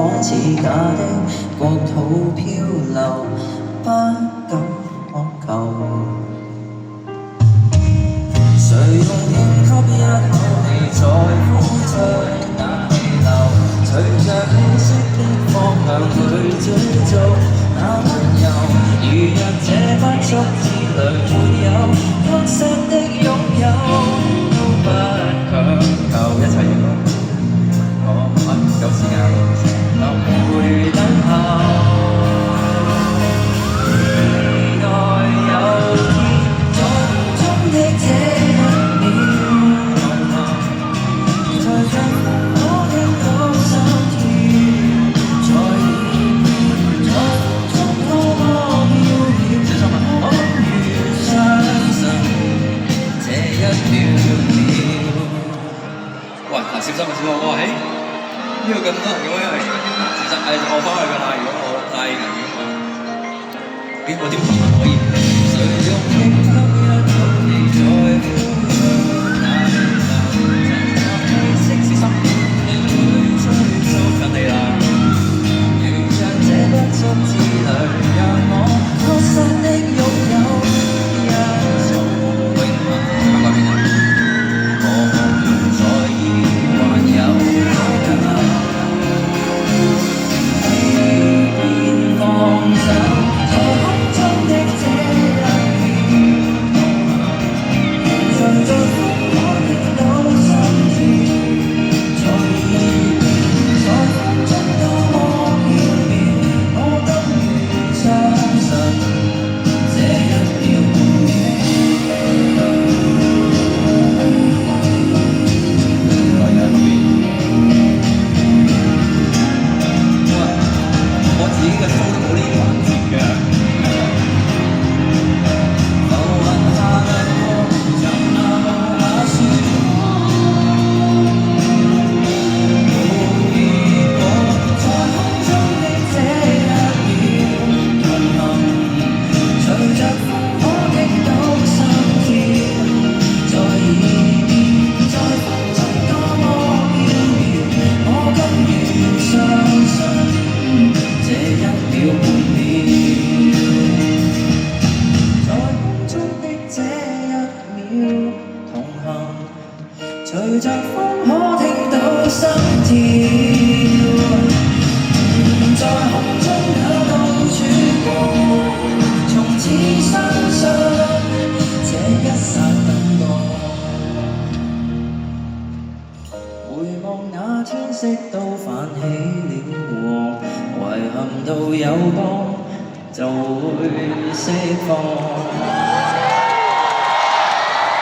仿似假的國土漂流，不敢苛求。誰用呼吸一口氣在呼出那氣流，隨着氣息的方向去追逐那溫柔，如若這不足之類沒有確實的擁有，都不強求。一齊咯，有時間臨會等候。喂，小心啊，小學哥，呢度咁多人嘅喎，其實我翻去㗎啦。如果我太危險嘅話，我點可以？誰用呼吸一口氣在呼出那氣流，曾學意識小心，你會追逐緊你啦。如若這不足之類，讓我確實的擁有一種永恆。香港邊啊？隨着風可聽到心跳，在空中也到處過，從此相信這一剎等過。回望那天色都泛起了黃，遺憾到有光就會釋放。